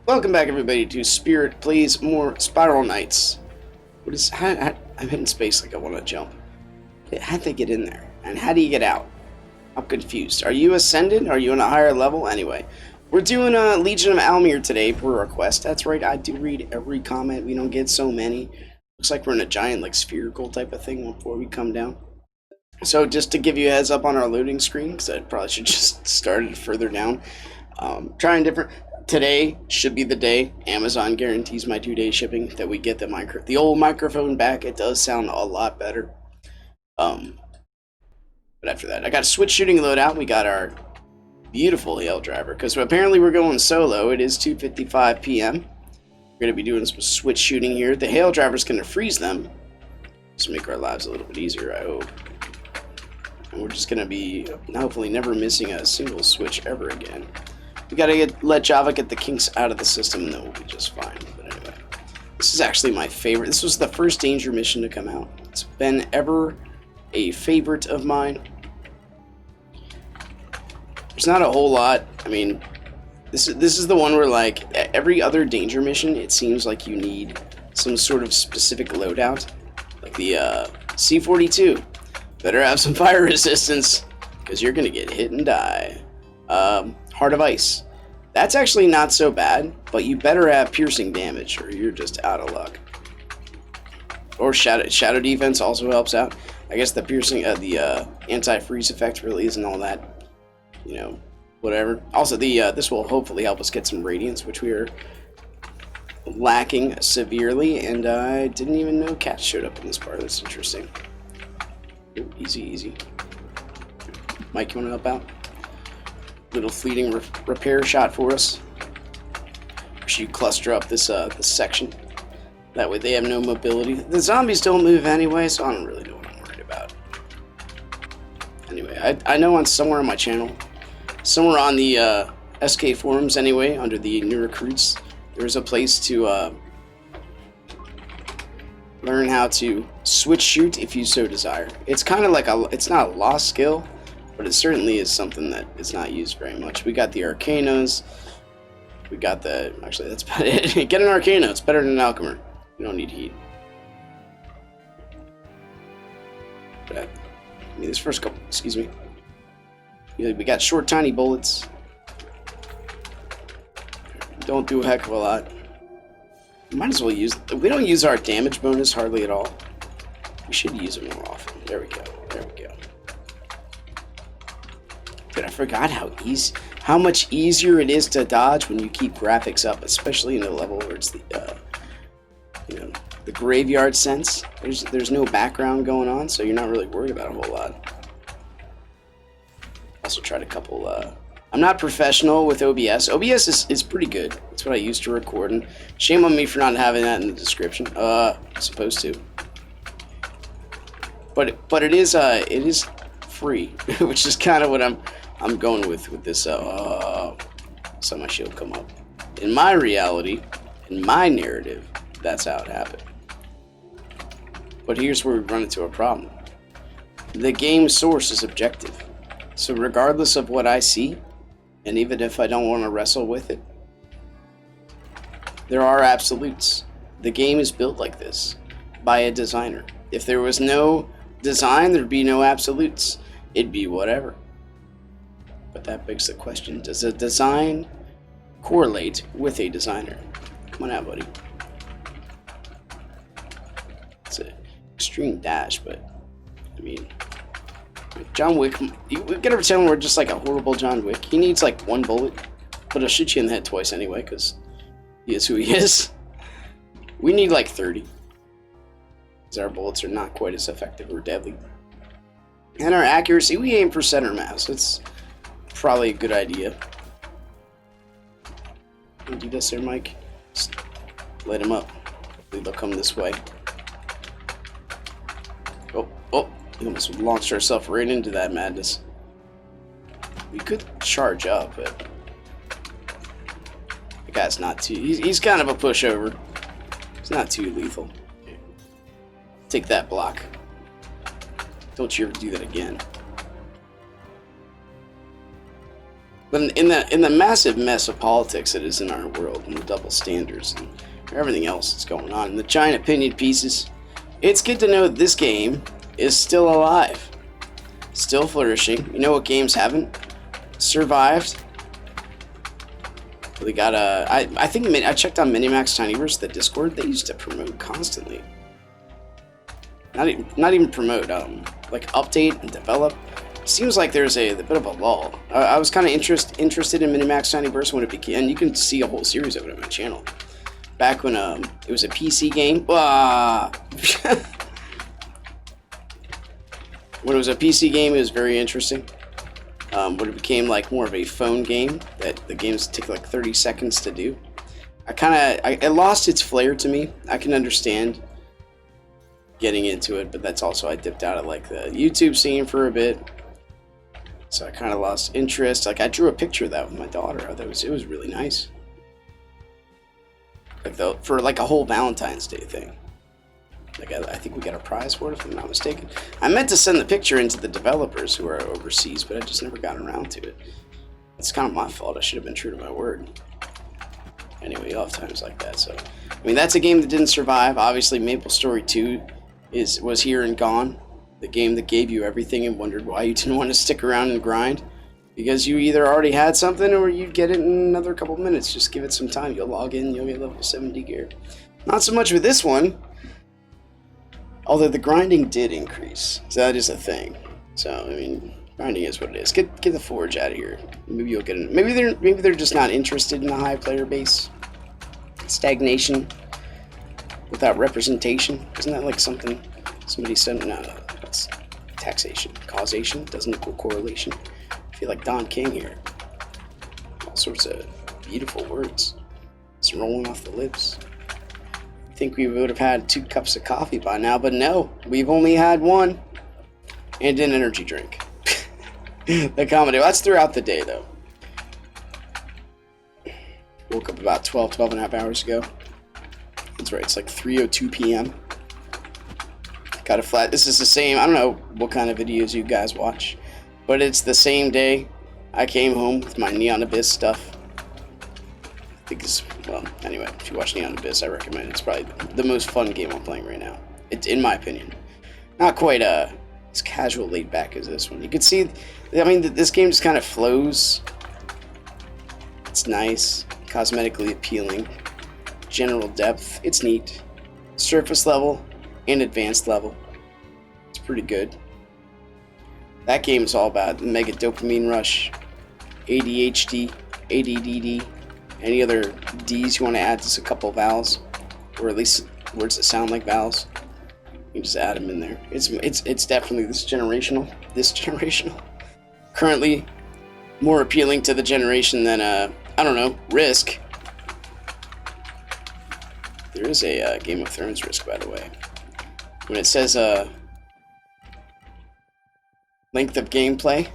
Welcome back, everybody, to Spirit Plays More Spiral Knights. What is? I'm hitting space like I want to jump. How'd they get in there? And how do you get out? I'm confused. Are you ascended? Are you on a higher level? Anyway, we're doing a Legion of Almire today per request. That's right, I do read every comment. We don't get so many. Looks like we're in a giant, like, spherical type of thing before we come down. So just to give you a heads up on our loading screen, because I probably should just start it further down. Trying different. Today should be the day. Amazon guarantees my 2-day shipping that we get the old microphone back. It does sound a lot better. But after that, I got a switch shooting loadout. We got our beautiful hail driver because apparently we're going solo. It is 2:55 p.m. We're gonna be doing some switch shooting here. The hail driver's gonna freeze them, just make our lives a little bit easier, I hope. And we're just gonna be hopefully never missing a single switch ever again. We gotta let Java get the kinks out of the system, and then we'll be just fine. But anyway, this is actually my favorite. This was the first danger mission to come out. It's been ever a favorite of mine. There's not a whole lot. I mean, this is the one where, like, every other danger mission, it seems like you need some sort of specific loadout. Like the C-42. Better have some fire resistance, because you're gonna get hit and die. Heart of Ice. That's actually not so bad, but you better have piercing damage or you're just out of luck. Or shadow defense also helps out. I guess the piercing, the anti-freeze effect really isn't all that, you know, whatever. Also, this will hopefully help us get some radiance, which we are lacking severely. And I didn't even know cats showed up in this part. That's interesting. Ooh, easy, easy. Mike, you want to help out? Little fleeting repair shot for us. Should you cluster up this this section? That way they have no mobility. The zombies don't move anyway, so I don't really know what I'm worried about. Anyway, I know on somewhere on my channel, somewhere on the SK forums anyway, under the new recruits, there's a place to learn how to switch shoot if you so desire. It's kind of like it's not a lost skill, but it certainly is something that is not used very much. We got the Arcanos. We got the... Actually, that's about it. Get an Arcano. It's better than an Alchemist. You don't need heat. But, I mean, this first couple... Excuse me. We got short, tiny bullets. Don't do a heck of a lot. Might as well use... We don't use our damage bonus hardly at all. We should use it more often. There we go. There we go. But I forgot how much easier it is to dodge when you keep graphics up, especially in a level where it's the you know, the graveyard sense. There's no background going on, so you're not really worried about a whole lot. Also tried a couple. I'm not professional with OBS. OBS is pretty good. It's what I use to record, and shame on me for not having that in the description. Supposed to. But it is free, which is kind of what I'm going with this. Saw my shield come up. In my reality, in my narrative, that's how it happened. But here's where we run into a problem. The game source is objective. So regardless of what I see, and even if I don't want to wrestle with it, there are absolutes. The game is built like this by a designer. If there was no design, there'd be no absolutes. It'd be whatever. But that begs the question, does a design correlate with a designer? Come on out, buddy. It's an extreme dash, but I mean, John Wick, we gotta pretend we're just like a horrible John Wick. He needs like one bullet, but he'll shoot you in the head twice anyway, because he is who he is. We need like 30, because our bullets are not quite as effective or deadly. And our accuracy, we aim for center mass. It's probably a good idea. Can you do this there, Mike? Just let him up. Hopefully they'll come this way. Oh, we almost launched ourselves right into that madness. We could charge up, but the guy's not too... He's kind of a pushover. He's not too lethal. Take that block. Don't you ever do that again. But in the massive mess of politics that is in our world, and the double standards, and everything else that's going on, and the giant opinion pieces, it's good to know that this game is still alive, still flourishing. You know what games haven't survived? They got I think I checked on Minimax Tinyverse, the Discord. They used to promote constantly. Not even promote. Like update and develop. Seems like there's a bit of a lull. I was kind of interested in Minimax Tinyverse when it became, and you can see a whole series of it on my channel. Back when it was a PC game. When it was a PC game, it was very interesting. When it became like more of a phone game, that the games take like 30 seconds to do, it lost its flair to me. I can understand getting into it, but that's also, I dipped out of like the YouTube scene for a bit, so I kind of lost interest. Like I drew a picture of that with my daughter. I thought it was really nice, like for like a whole Valentine's Day thing. Like I think we got a prize for it, if I'm not mistaken. I meant to send the picture into the developers who are overseas, but I just never got around to it. It's kind of my fault. I should have been true to my word. Anyway, you'll have times like that. So, I mean, that's a game that didn't survive. Obviously, MapleStory 2 was here and gone. The game that gave you everything and wondered why you didn't want to stick around and grind. Because you either already had something or you'd get it in another couple minutes. Just give it some time. You'll log in, you'll get level 70 gear. Not so much with this one. Although the grinding did increase, so that is a thing. So I mean, grinding is what it is. Get the Forge out of here. Maybe you'll get in. Maybe they're just not interested in a high player base. Stagnation without representation. Isn't that like something somebody said? No, that's taxation. Causation doesn't equal correlation. I feel like Don King here. All sorts of beautiful words. It's rolling off the lips. I think we would have had 2 cups of coffee by now, but no, we've only had 1 and an energy drink. The comedy, that's throughout the day though. Woke up about 12 and a half hours ago. That's right, it's like 3:02 p.m. Got a flat. This is the same, I don't know what kind of videos you guys watch, but it's the same day I came home with my Neon Abyss stuff. I think it's, well, anyway, if you watch Neon Abyss, I recommend it. It's probably the most fun game I'm playing right now. It's, in my opinion, not quite as casual, laid back as this one. You can see, I mean, this game just kind of flows. It's nice, cosmetically appealing, general depth. It's neat. Surface level and advanced level. It's pretty good. That game is all about the mega dopamine rush, ADHD, ADDD. Any other D's you want to add, just a couple vowels, or at least words that sound like vowels. You can just add them in there. It's definitely this generational. Currently, more appealing to the generation than I don't know, Risk. There is a Game of Thrones Risk, by the way. When it says length of gameplay,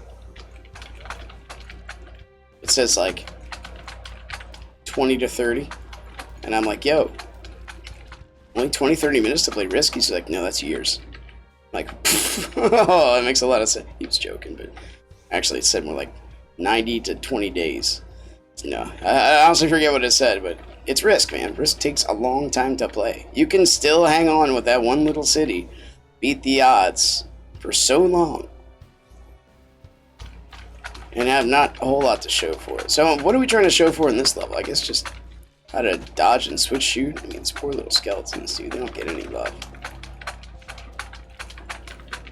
it says like 20 to 30, and I'm like, yo, only 20-30 minutes to play Risk? He's like, no, that's years. I'm like, oh, it makes a lot of sense. He was joking, but actually it said more like 90 to 20 days. No, I honestly forget what it said, but it's Risk, man. Risk takes a long time to play. You can still hang on with that one little city, beat the odds for so long, and have not a whole lot to show for it. So what are we trying to show for in this level? I guess just how to dodge and switch shoot. I mean, these poor little skeletons, dude, they don't get any love.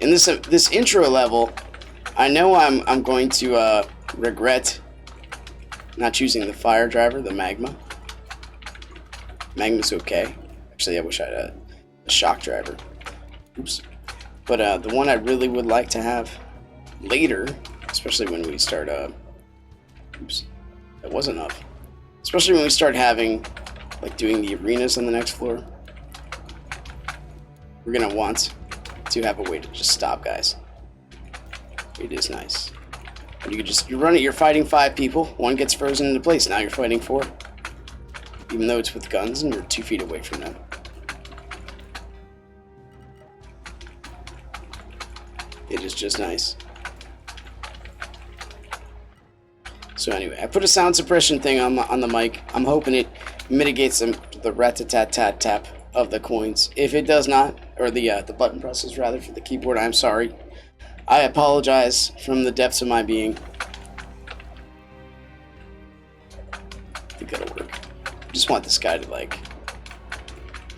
In this intro level, I know I'm going to regret not choosing the fire driver, the magma. Magma's okay. Actually, I wish I had a shock driver. Oops. But the one I really would like to have later, especially when we start, oops, that wasn't enough. Especially when we start having, like, doing the arenas on the next floor. We're gonna want to have a way to just stop guys. It is nice. And you're fighting 5 people, 1 gets frozen into place, now you're fighting 4. Even though it's with guns and you're 2 feet away from them. It is just nice. So anyway, I put a sound suppression thing on the mic. I'm hoping it mitigates the rat-a-tat-tat-tap of the coins. If it does not, or the button presses rather for the keyboard, I'm sorry. I apologize from the depths of my being. I think that'll work. I just want this guy to like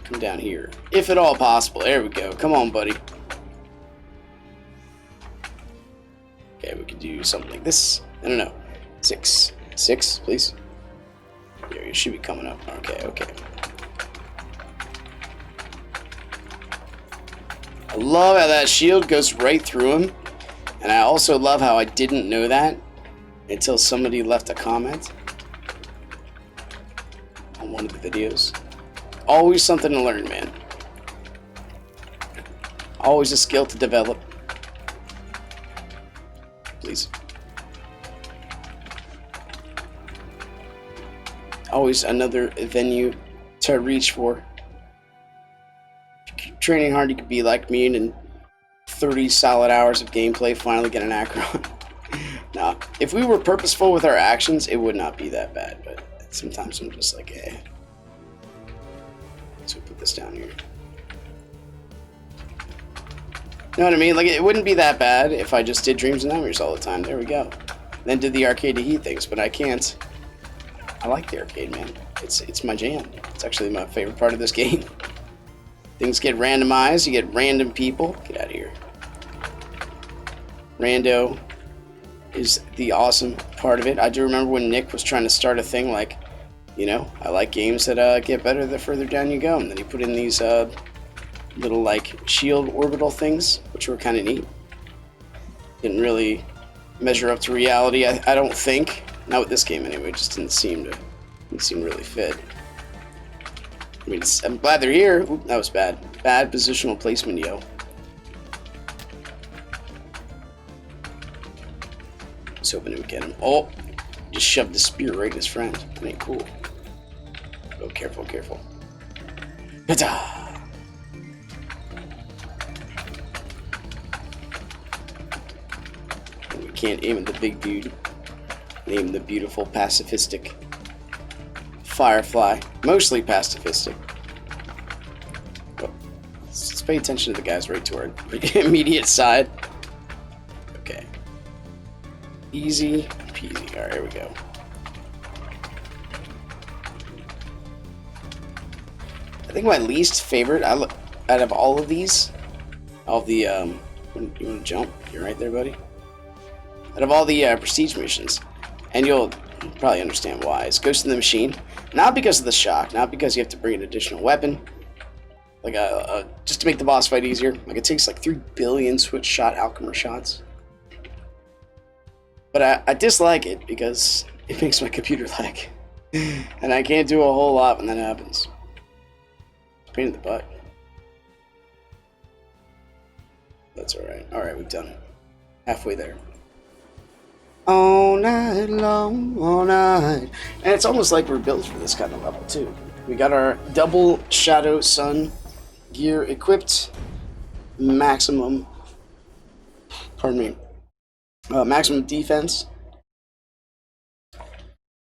come down here, if at all possible. There we go. Come on, buddy. Okay, we could do something like this. I don't know. 6, please. Here, you should be coming up. Okay. I love how that shield goes right through him, and I also love how I didn't know that until somebody left a comment on one of the videos. Always something to learn, man. Always a skill to develop. Please. Always another venue to reach for. Keep training hard, you could be like me and in 30 solid hours of gameplay finally get an Acron. Nah, if we were purposeful with our actions, it would not be that bad, but sometimes I'm just like, eh. So put this down here. You know what I mean? Like, it wouldn't be that bad if I just did Dreams and Nightmares all the time. There we go. Then did the arcade to heat things, but I can't. I like the arcade, man. It's my jam. It's actually my favorite part of this game. Things get randomized. You get random people. Get out of here. Rando is the awesome part of it. I do remember when Nick was trying to start a thing like, you know, I like games that get better the further down you go. And then he put in these little like shield orbital things, which were kind of neat. Didn't really measure up to reality, I don't think. Not with this game anyway. It just didn't seem really fit. I mean, I'm glad they're here. Oop, that was bad. Bad positional placement, yo. I was hoping it would get him. Oh, just shoved the spear right in his friend. That ain't cool. Oh, careful. Ta-da! We can't aim at the big dude. Aim the beautiful pacifistic Firefly. Mostly pacifistic. Oh, let's pay attention to the guys right to our immediate side. Okay. Easy peasy. Alright, here we go. I think my least favorite out of all of these, all the, you want to jump? You're right there, buddy. Out of all the prestige missions, and you'll probably understand why, it's Ghost in the Machine. Not because of the shock, not because you have to bring an additional weapon, like just to make the boss fight easier. Like, it takes like 3 billion switch shot Alchemist shots. But I dislike it because it makes my computer lag, and I can't do a whole lot when that happens. Pain in the butt. That's alright. Alright, we've done it. Halfway there. All night long, all night. And it's almost like we're built for this kind of level, too. We got our double Shadow Sun gear equipped. Maximum defense.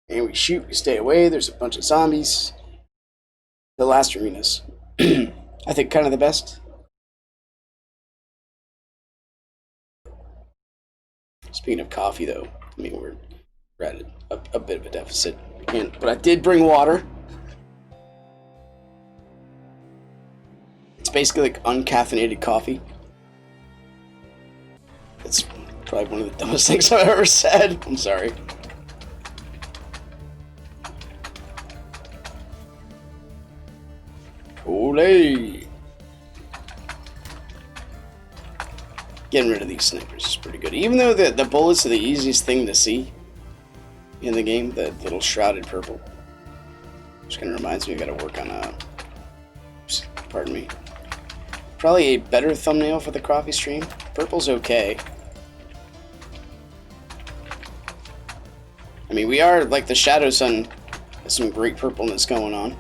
And we shoot, we stay away. There's a bunch of zombies. The last arena's, I think, kind of the best. Speaking of coffee, though, I mean, we're at a bit of a deficit. But I did bring water. It's basically like uncaffeinated coffee. It's probably one of the dumbest things I've ever said. I'm sorry. Olay! Getting rid of these snipers is pretty good. Even though the bullets are the easiest thing to see in the game, the little shrouded purple. Which kind of reminds me I gotta work on oops, pardon me. Probably a better thumbnail for the coffee stream. Purple's okay. I mean, we are, like, the Shadow Sun has some great purpleness going on.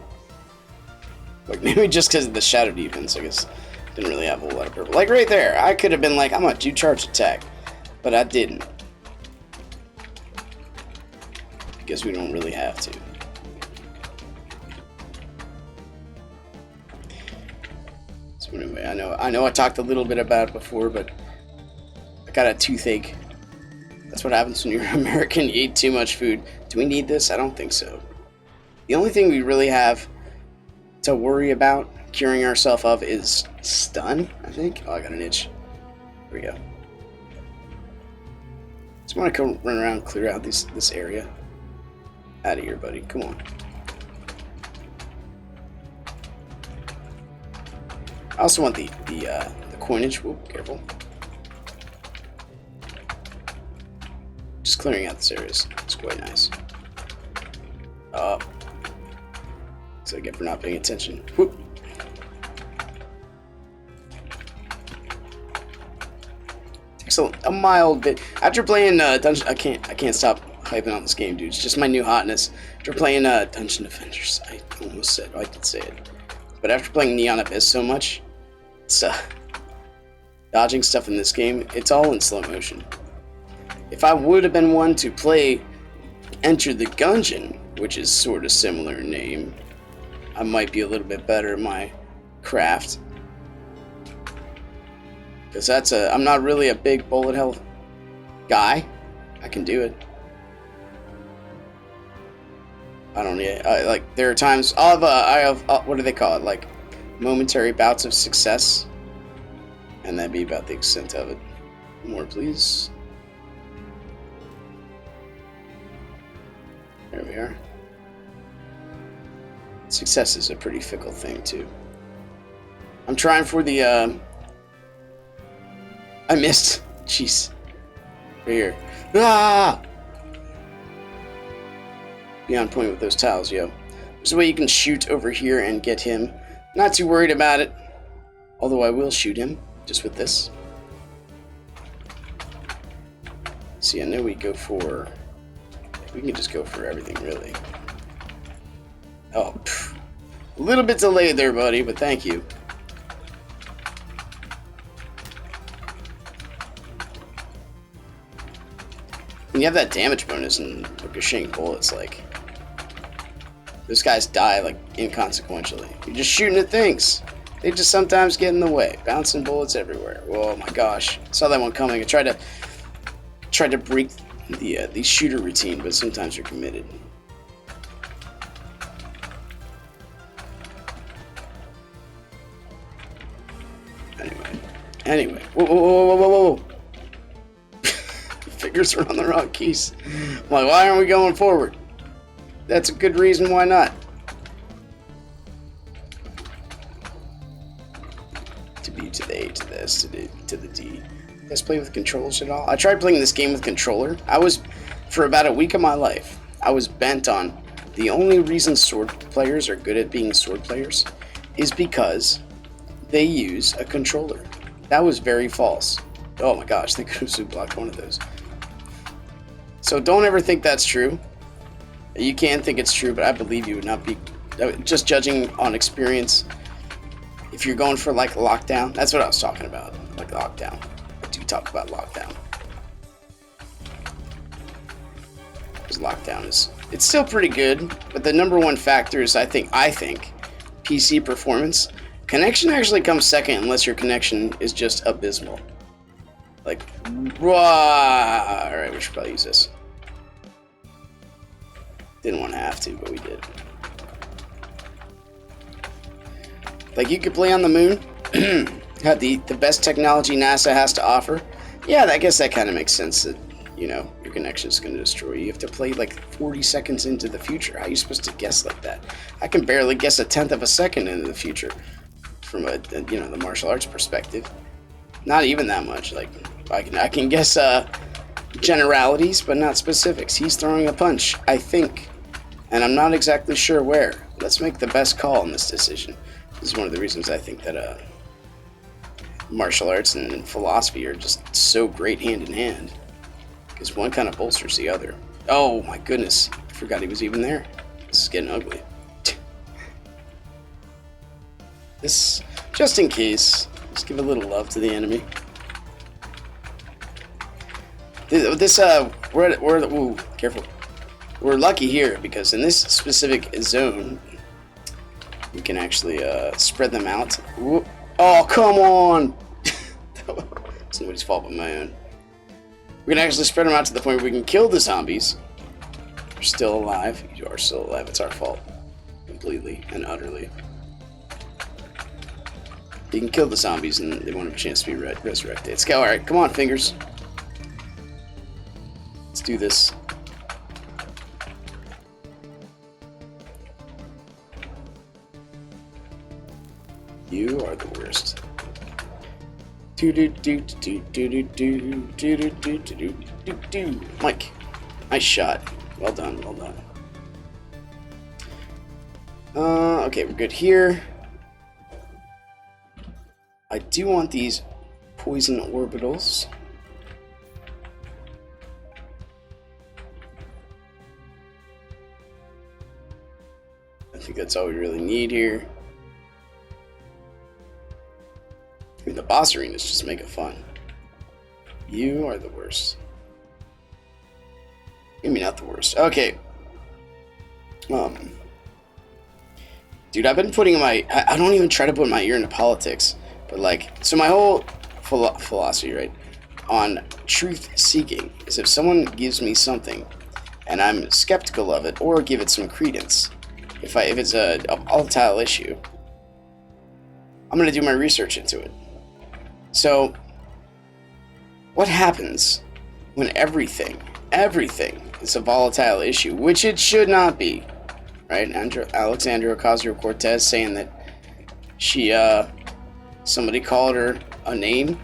Like, maybe just because of the shadow defense, I guess. Didn't really have a whole lot of purple. Like right there, I could have been like, I'm gonna do charge attack, but I didn't. because we don't really have to. So anyway, I know I talked a little bit about it before, but I got a toothache. That's what happens when you're American. You eat too much food. Do we need this? I don't think so. The only thing we really have to worry about curing ourselves of is stun, I think. Oh, I got an itch. There we go. Just want to come run around and clear out this area. Out of here, buddy. Come on. I also want the coinage. Whoa, careful. Just clearing out this area is quite nice. Oh. So I get for not paying attention. Whoop. Takes a mild bit. After playing Dungeon, I can't stop hyping on this game, dude. It's just my new hotness. After playing Dungeon Defenders, I almost said I could say it, but after playing Neon Abyss so much, it's dodging stuff in this game. It's all in slow motion. If I would have been one to play Enter the Gungeon, which is sort of similar in name, I might be a little bit better at my craft. Because I'm not really a big bullet hell guy. I can do it. Like, there are times, I have, what do they call it? Like, momentary bouts of success. And that'd be about the extent of it. More, please. There we are. Success is a pretty fickle thing, too. I'm trying for the, I missed. Jeez. Right here. Ah! Be on point with those tiles, yo. There's a way you can shoot over here and get him. Not too worried about it. Although I will shoot him, just with this. See, I know we go for... We can just go for everything, really. Oh, pff. A little bit delayed there, buddy, but thank you. When you have that damage bonus and ricocheting bullets, like... Those guys die, like, inconsequentially. You're just shooting at things. They just sometimes get in the way. Bouncing bullets everywhere. Oh my gosh. Saw that one coming. I tried to break the shooter routine, but sometimes you're committed. Anyway. Whoa. Fingers are on the wrong keys. I'm like, why aren't we going forward? That's a good reason why not. To B, to the A, to the S, to the D. You guys play with controllers at all? I tried playing this game with controller. For about a week of my life, I was bent on the only reason sword players are good at being sword players is because they use a controller. That was very false. Oh my gosh, they could have blocked one of those. So don't ever think that's true. You can think it's true, but I believe you would not be, just judging on experience. If you're going for like lockdown, that's what I was talking about, like lockdown. I do talk about lockdown. Because lockdown it's still pretty good, but the number one factor is I think PC performance. Connection actually comes second unless your connection is just abysmal. Like, rah! All right, we should probably use this. Didn't want to have to, but we did. Like, you could play on the moon. Have the best technology NASA has to offer. Yeah, I guess that kind of makes sense that, you know, your connection is going to destroy you. You have to play like 40 seconds into the future. How are you supposed to guess like that? I can barely guess a tenth of a second into the future from the martial arts perspective. Not even that much. Like, I can guess generalities, but not specifics. He's throwing a punch, I think, and I'm not exactly sure where. Let's make the best call in this decision. This is one of the reasons I think that martial arts and philosophy are just so great hand in hand, because one kind of bolsters the other. Oh my goodness, I forgot he was even there. This is getting ugly. This, just in case, let's give a little love to the enemy. Ooh, careful. we're lucky here because in this specific zone, we can actually spread them out. Whoop. Oh, come on! It's nobody's fault but my own. We can actually spread them out to the point where we can kill the zombies. You're still alive. You are still alive. It's our fault. Completely and utterly. You can kill the zombies and they won't have a chance to be resurrected. Let's go. Alright, come on, fingers. Let's do this. You are the worst. Mike, nice shot. Well done, well done. Okay, we're good here. I do want these poison orbitals. I think that's all we really need here. I mean, the boss arenas just make it fun. You are the worst. Maybe not the worst. Okay. Dude, I've been putting my... I don't even try to put my ear into politics. But, like... So my whole philosophy, right, on truth-seeking is if someone gives me something and I'm skeptical of it or give it some credence, if it's a volatile issue, I'm going to do my research into it. So, what happens when everything is a volatile issue, which it should not be, right? Alexandria Ocasio-Cortez saying that she, somebody called her a name.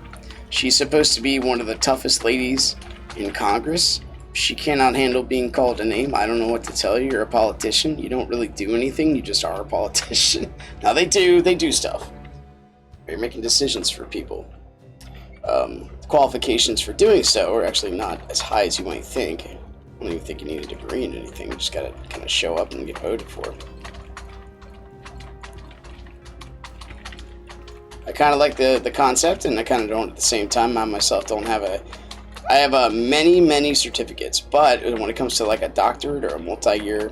She's supposed to be one of the toughest ladies in Congress. She cannot handle being called a name. I don't know what to tell you. You're a politician. You don't really do anything. You just are a politician. Now, they do stuff. You're making decisions for people. Qualifications for doing so are actually not as high as you might think. I don't even think you need a degree in anything. You just gotta kind of show up and get voted for. I kind of like the concept, and I kind of don't at the same time. I myself don't have I have many certificates, but when it comes to like a doctorate or a multi-year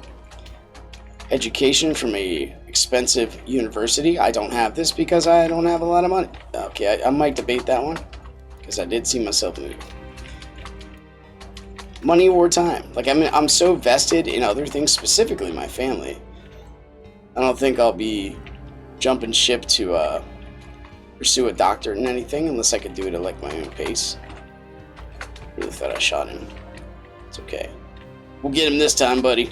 education from a expensive university, I don't have this because I don't have a lot of money. Okay, I might debate that one because I did see myself in it. Money or time. Like, I mean, I'm so vested in other things, specifically my family. I don't think I'll be jumping ship to pursue a doctorate in anything unless I could do it at like my own pace. Really thought I shot him. It's okay. We'll get him this time, buddy.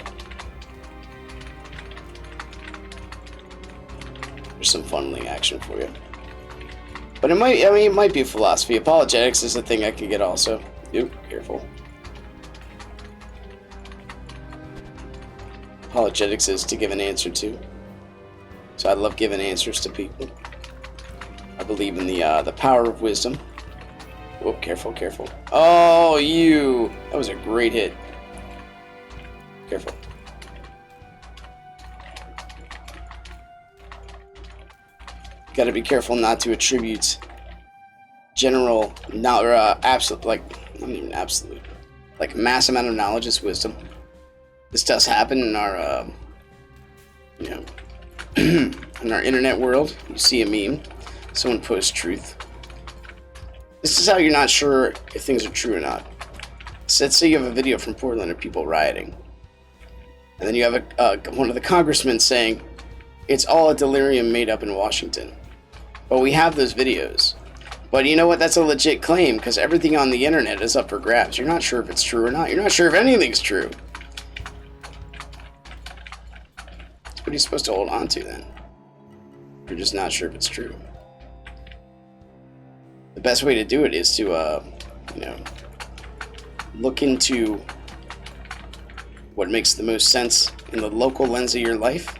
There's some funneling action for you. But it might be a philosophy. Apologetics is a thing I could get also. Oop, careful. Apologetics is to give an answer to. So I love giving answers to people. I believe in the power of wisdom. Whoop, careful. Oh, you! That was a great hit. Careful. Gotta be careful not to attribute general, absolute, like, not even absolute, like mass amount of knowledge as wisdom. This does happen in our, in our internet world. You see a meme, someone posts truth. This is how you're not sure if things are true or not. So let's say you have a video from Portland of people rioting, and then you have one of the congressmen saying, it's all a delirium made up in Washington. But we have those videos. But you know what? That's a legit claim because everything on the internet is up for grabs. You're not sure if it's true or not. You're not sure if anything's true. What are you supposed to hold on to then? You're just not sure if it's true. The best way to do it is to, look into what makes the most sense in the local lens of your life.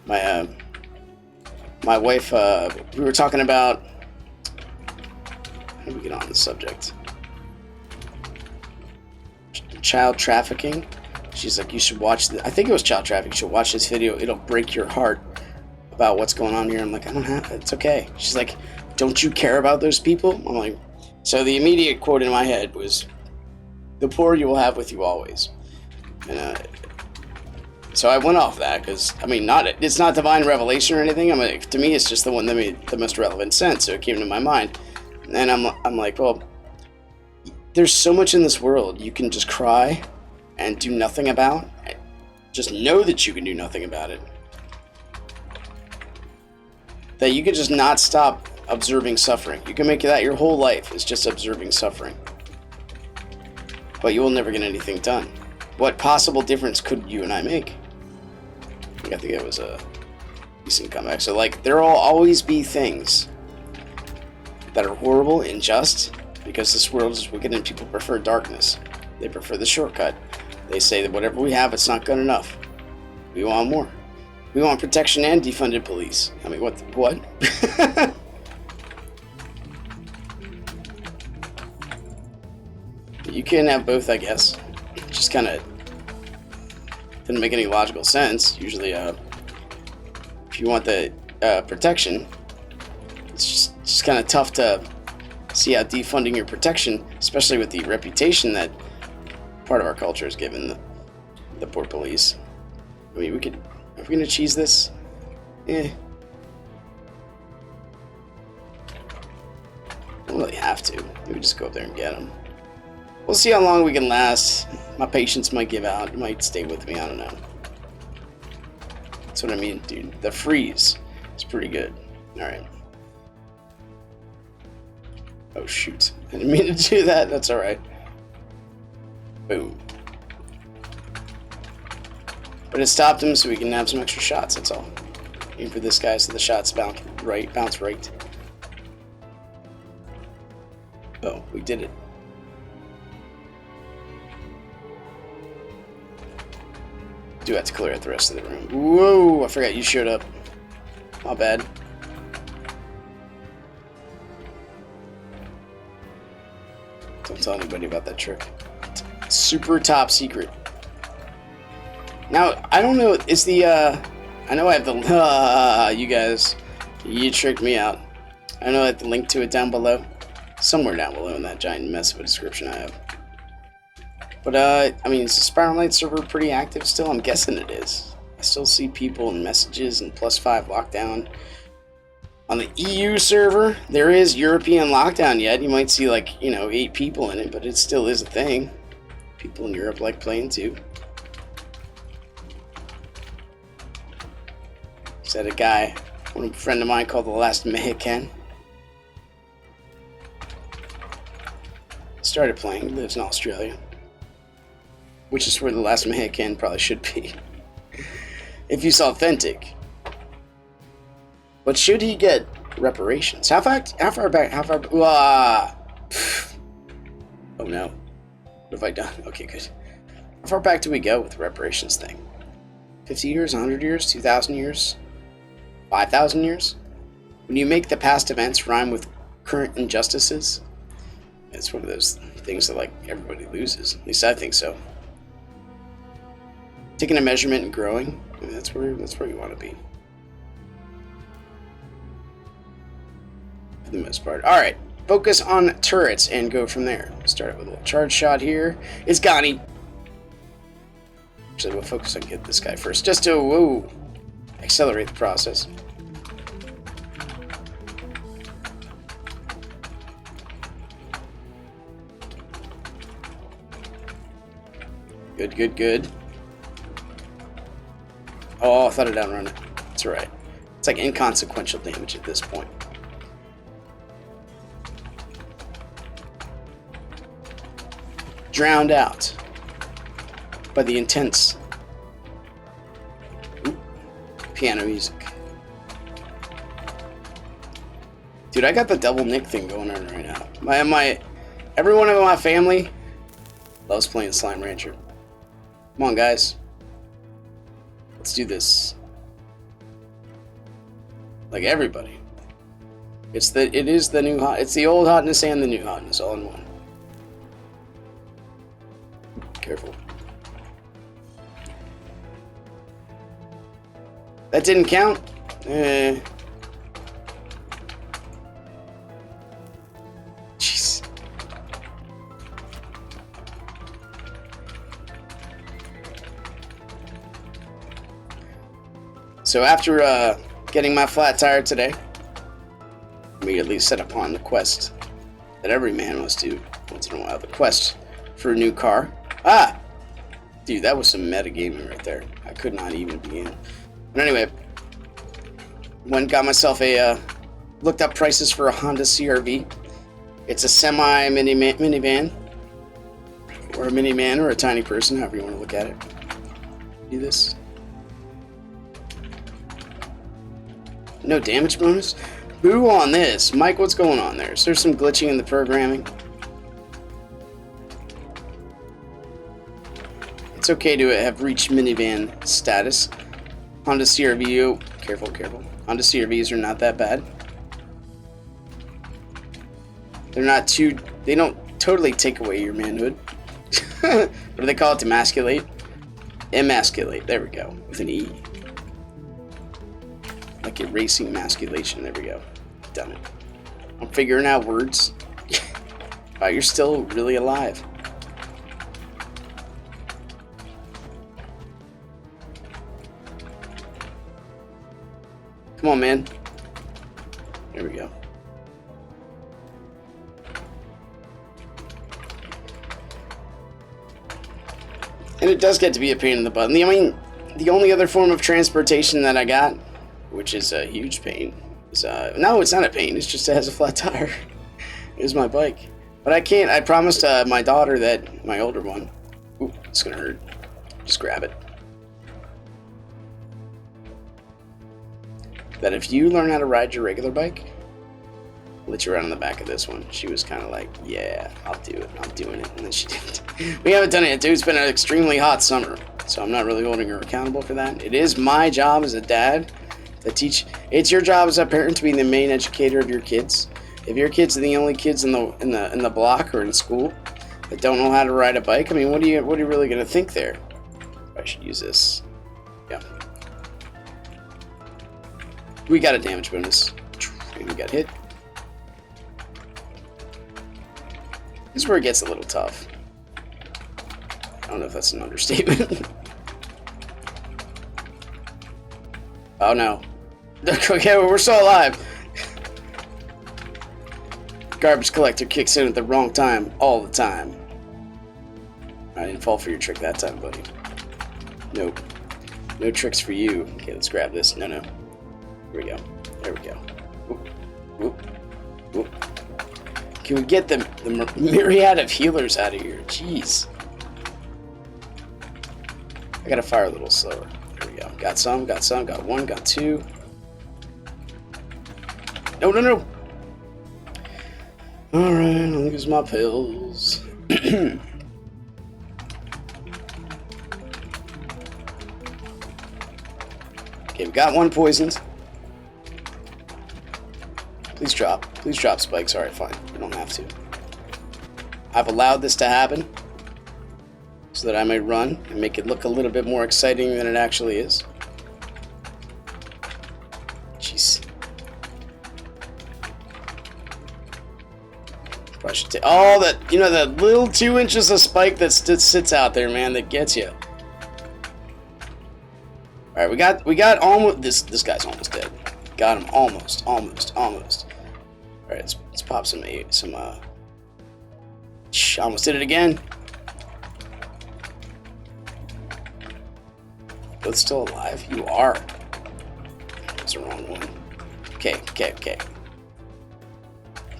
My wife, we were talking about, how do we get on the subject? Child trafficking. She's like, you should watch I think it was child trafficking. You should watch this video. It'll break your heart about what's going on here. I'm like, I don't have it. It's okay. She's like, don't you care about those people? I'm like, so the immediate quote in my head was, the poor you will have with you always. And, so I went off that because, I mean, it's not divine revelation or anything. To me, it's just the one that made the most relevant sense. So it came to my mind. And I'm like, well, there's so much in this world you can just cry and do nothing about. Just know that you can do nothing about it. That you can just not stop observing suffering. You can make that your whole life is just observing suffering. But you will never get anything done. What possible difference could you and I make? I think it was a decent comeback. So, like, there will always be things that are horrible, unjust, because this world is wicked and people prefer darkness. They prefer the shortcut. They say that whatever we have, it's not good enough. We want more. We want protection and defunded police. I mean, what? You can have both, I guess. Just kind of didn't make any logical sense. Usually, if you want the protection, it's just kind of tough to see how defunding your protection, especially with the reputation that part of our culture is given the poor police. I mean, are we gonna cheese this? Eh. Don't really have to. Maybe just go up there and get them. We'll see how long we can last. My patience might give out. It might stay with me. I don't know. That's what I mean, dude. The freeze is pretty good. Alright. Oh, shoot. I didn't mean to do that. That's alright. Boom. But it stopped him so we can have some extra shots, that's all. Aim for this guy so the shots bounce right. Oh, we did it. Do have to clear out the rest of the room. Whoa, I forgot you showed up. My bad. Don't tell anybody about that trick. It's super top secret. Now, I don't know, is the, I know I have the, you guys, you tricked me out. I know I have the link to it down below. Somewhere down below in that giant mess of a description I have. But, I mean, is the Spiral Knight server pretty active still? I'm guessing it is. I still see people and messages and +5 lockdown. On the EU server, there is European lockdown yet. You might see, like, 8 people in it, but it still is a thing. People in Europe like playing too. Said a guy, a friend of mine called the Last Mexican. Started playing, lives in Australia. Which is where the Last Mexican probably should be. If he's authentic. But should he get reparations? How far back? Oh no. What have I done? Okay, good. How far back do we go with the reparations thing? 50 years, 100 years, 2,000 years? 5,000 years? When you make the past events rhyme with current injustices, it's one of those things that, like, everybody loses. At least I think so. Taking a measurement and growing, I mean, that's where you want to be. For the most part. Alright, focus on turrets and go from there. Start with a little charge shot here. It's Ghani. Actually, we'll focus on get this guy first, just to, accelerate the process. Good. Oh, I thought it down running. That's alright. It's like inconsequential damage at this point. Drowned out by the intense piano music. Dude, I got the double Nick thing going on right now. Everyone in my family loves playing Slime Rancher. Come on, guys. Let's do this. Like everybody. It's the old hotness and the new hotness all in one. Careful. That didn't count? Jeez. So after getting my flat tire today, I immediately set upon the quest that every man must do once in a while. The quest for a new car. Ah! Dude, that was some metagaming right there. I could not even begin. But anyway, went and got myself a, looked up prices for a Honda CR-V. It's a semi-minivan. Or a miniman, or a tiny person, however you want to look at it. Do this. No damage bonus? Boo on this. Mike, what's going on there? Is there some glitching in the programming? It's okay to have reached minivan status. Honda CR-V, oh, careful. Honda CR-Vs are not that bad. They're not too, they don't totally take away your manhood. What do they call it? Demasculate? Emasculate, there we go, with an E. Like erasing emasculation, there we go. Done it. I'm figuring out words. Wow, you're still really alive. Come on, man. There we go. And it does get to be a pain in the butt. I mean, the only other form of transportation that I got, which is a huge pain, is, no, it's not a pain. It's just it has a flat tire. It's my bike. But I can't, I promised my daughter that, my older one, ooh, it's gonna hurt. Just grab it. That if you learn how to ride your regular bike, I'll let you ride on the back of this one. She was kind of like, yeah, I'll do it. I'm doing it. And then she didn't. We haven't done it yet, dude. It's been an extremely hot summer, so I'm not really holding her accountable for that. It is my job as a dad to teach. It's your job as a parent to be the main educator of your kids. If your kids are the only kids in the block or in school that don't know how to ride a bike, I mean, what are you really gonna think there? I should use this. Yeah. We got a damage bonus. And we got hit. This is where it gets a little tough. I don't know if that's an understatement. Oh no. Okay, well, we're still alive. Garbage collector kicks in at the wrong time all the time. I didn't fall for your trick that time, buddy. Nope. No tricks for you. Okay, let's grab this. No. Here we go. There we go. Whoop. Whoop. Whoop. Can we get the myriad of healers out of here? Jeez. I gotta fire a little slower. There we go. Got some. Got one. Got two. No. Alright, I'll use my pills. Okay, we got one poisoned. Please drop. Please drop spikes. Alright, fine. We don't have to. I've allowed this to happen so that I may run and make it look a little bit more exciting than it actually is. Jeez. Probably should take all that, you know, that little 2 inches of spike that sits out there, man, that gets you. Alright, we got almost, this guy's almost dead. Got him almost. Alright, let's pop some, I almost did it again. Both still alive? You are. That's the wrong one. Okay.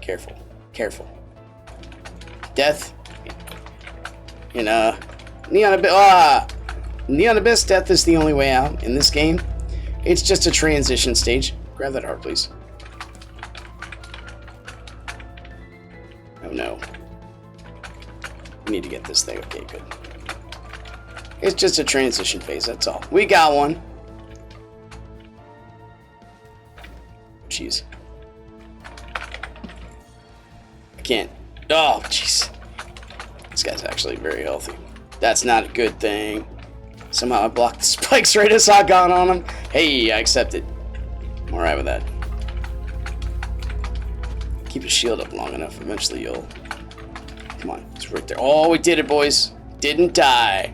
Careful. Death. In Neon Abyss, death is the only way out in this game. It's just a transition stage. Grab that heart, please. Oh no. We need to get this thing. Okay, good. It's just a transition phase, that's all. We got one. Jeez. I can't. Oh, jeez. This guy's actually very healthy. That's not a good thing. Somehow I blocked the spikes right as I got on him. Hey, I accept it. I'm alright with that. Keep your shield up long enough. Eventually you'll... Come on, it's right there. Oh, we did it, boys. Didn't die.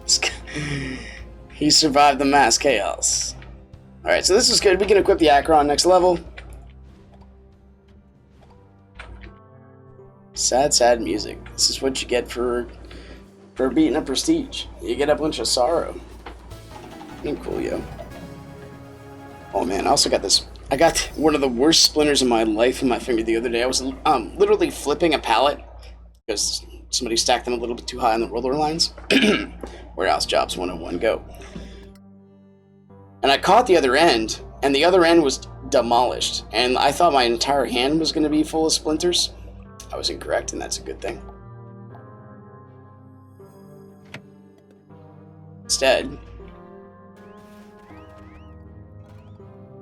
This He survived the mass chaos. Alright, so this is good. We can equip the Acheron next level. Sad, sad music. This is what you get for beating a prestige. You get a bunch of sorrow. Ain't cool, yo. Oh man, I also got this. I got one of the worst splinters in my life in my finger the other day. I was literally flipping a pallet because somebody stacked them a little bit too high on the roller lines. Warehouse Jobs 101, go. And I caught the other end, and the other end was demolished. And I thought my entire hand was going to be full of splinters. I was incorrect, and that's a good thing. Instead,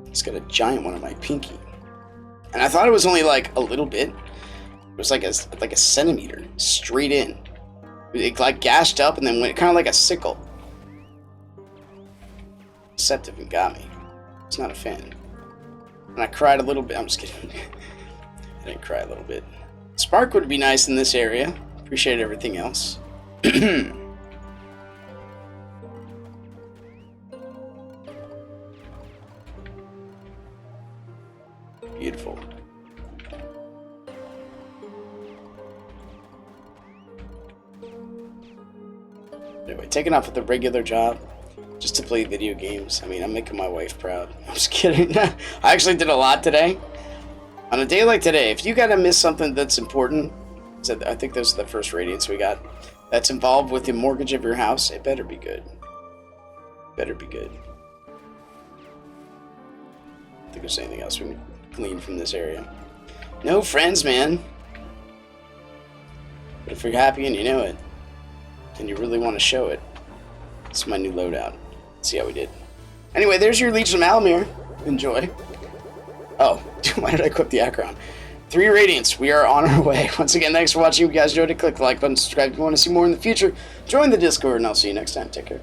it's got a giant one on my pinky. And I thought it was only like a little bit. It was like a centimeter straight in. It like gashed up and then went kind of like a sickle. Deceptive and got me. I was not a fan. And I cried a little bit. I'm just kidding. I didn't cry a little bit. Spark would be nice in this area. Appreciate everything else. Beautiful. Anyway, taking off with a regular job just to play video games. I mean, I'm making my wife proud. I'm just kidding. I actually did a lot today. On a day like today, if you gotta miss something that's important, so I think those are the first radiants we got, that's involved with the mortgage of your house, it better be good. Better be good. I don't think there's anything else we can glean from this area. No friends, man. But if you're happy and you know it, and you really want to show it, it's my new loadout. Let's see how we did. Anyway, there's your Legion of Almire. Enjoy. Oh, why did I equip the Acheron? 3 radiants. We are on our way. Once again, thanks for watching. If you guys enjoyed it, click the like button, subscribe if you want to see more in the future. Join the Discord, and I'll see you next time. Take care.